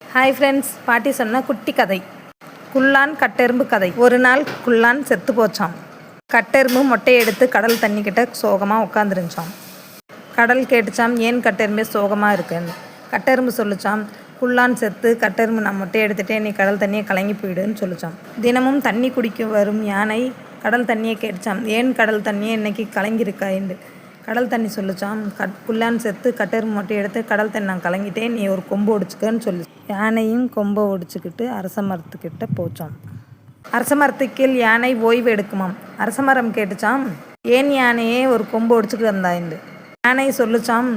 Hi friends, பாட்டி சொன்ன குட்டி கதை. குள்ளான் கட்டெரும்பு கதை. ஒரு நாள் குள்ளான் செத்து போச்சாம். கட்டெரும்பு மொட்டையை எடுத்து கடல் தண்ணிக்கிட்ட சோகமாக உட்காந்துருந்துச்சாம். கடல் கேட்டுச்சாம், ஏன் கட்டெரும்பே சோகமாக இருக்குன்னு. கட்டெரும்பு சொல்லிச்சாம், குள்ளான் செத்து கட்டெரும்பு நான் மொட்டையை எடுத்துகிட்டே நீ கடல் தண்ணியை கலங்கி போயிடுன்னு சொல்லிச்சாம். தினமும் தண்ணி குடிக்க வரும் யானை கடல் தண்ணியை கேட்டுச்சாம், ஏன் கடல் தண்ணியை இன்னைக்கு கலங்கியிருக்காயின்னு. கடல் தண்ணி சொல்லிச்சாம், குள்ளான் செத்து கட்டெரும்பு மொட்டையை எடுத்து கடல் தண்ணி நான் கலங்கிட்டேன், நீ ஒரு கொம்பு ஒடிச்சுக்கன்னு சொல்லி. யானையும் கொம்பை ஒடிச்சுக்கிட்டு அரச மரத்துக்கிட்ட போச்சாம். அரச மரத்துக்கீழ் யானை ஓய்வு எடுக்குமாம். அரச மரம் கேட்டுச்சாம், ஏன் யானையே ஒரு கொம்பு ஒடிச்சுட்டு வந்தாயிண்டு. யானை சொல்லிச்சாம்,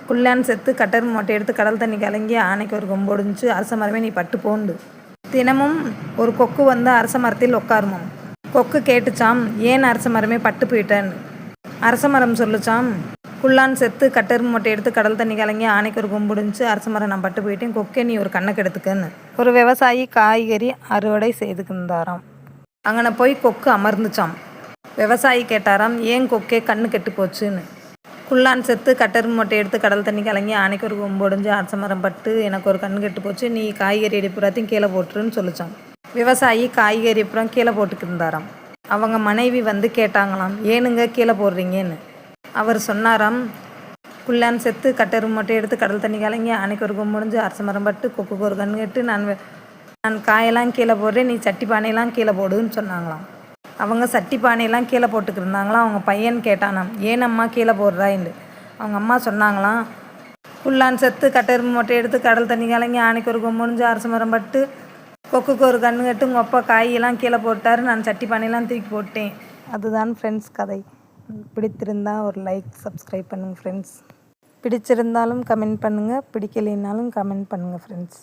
குள்ளான் செத்து கட்டெரும்பு மொட்டை எடுத்து கடல் தண்ணி கலங்கி யானைக்கு ஒரு கொம்பு ஒடிஞ்சு அரச மரமே நீ பட்டு போண்டு. தினமும் ஒரு கொக்கு வந்து அரச மரத்தில் உட்காருமாம். கொக்கு கேட்டுச்சாம், ஏன் அரச மரமே பட்டு போயிட்டேன்னு. அரச மரம் சொல்லிச்சாம், குள்ளான் செத்து கட்டெரும்பு மொட்டை எடுத்து கடல் தண்ணி கலங்கி ஆனைக்கு ஒரு கொம்பு ஒடிஞ்சு அரச மரம் நான் பட்டு போயிட்டேன், கொக்கே நீ ஒரு கண்ணை கெடுத்துக்கன்னு. ஒரு விவசாயி காய்கறி அறுவடை செய்துக்கிருந்தாராம். அங்கன போய் கொக்கு அமர்ந்துச்சாம். விவசாயி கேட்டாராம், ஏன் கொக்கே கண்ணு கெட்டு போச்சுன்னு. குள்ளான் செத்து கட்டெரும்பு மொட்டை எடுத்து கடல் தண்ணி கலங்கி ஆனைக்கு ஒரு கொம்பு ஒடிஞ்சு அரச மரம் பட்டு எனக்கு ஒரு கண்ணு கெட்டு போச்சு, நீ காய்கறி அடிப்புறத்தையும் கீழே போட்டுருன்னு சொல்லிச்சான். விவசாயி காய்கறி அப்புறம் கீழே போட்டுக்கிருந்தாராம். அவங்க மனைவி வந்து கேட்டாங்களாம், ஏனுங்க கீழே போடுறீங்கன்னு. அவர் சொன்னாராம், குள்ளான் செத்து கட்டெரும்பு மொட்டை எடுத்து கடல் தண்ணி கலங்கி ஆனைக்கு ஒரு கொம்பு முடிஞ்சு அரச மரம் பட்டு கொக்குக்கு ஒரு கண் கட்டு நான் காயெல்லாம் கீழே போடுறேன், நீ சட்டி பானையெல்லாம் கீழே போடுன்னு சொன்னாங்களாம். அவங்க சட்டி பானையெல்லாம் கீழே போட்டுக்கிருந்தாங்களாம். அவங்க பையன் கேட்டானாம், ஏன் அம்மா கீழே போடுறாயின்னு. அவங்க அம்மா சொன்னாங்களாம், குள்ளான் செத்து கட்டெரும்பு மொட்டை எடுத்து கடல் தண்ணி கலங்கி ஆனைக்கு ஒரு கொம்பு முடிஞ்சு அரச மரம் பட்டு கொக்குக்கு ஒரு கண்ணு கட்டு உங்கள் அப்பா காயெல்லாம் கீழே போட்டார், நான் சட்டி பானையெல்லாம் தூக்கி போட்டேன். அதுதான் ஃப்ரெண்ட்ஸ் கதை. பிடித்திருந்தால் ஒரு லைக், சப்ஸ்கிரைப் பண்ணுங்கள் ஃப்ரெண்ட்ஸ். பிடிச்சிருந்தாலும் கமெண்ட் பண்ணுங்கள், பிடிக்கலைன்னாலும் கமெண்ட் பண்ணுங்கள் ஃப்ரெண்ட்ஸ்.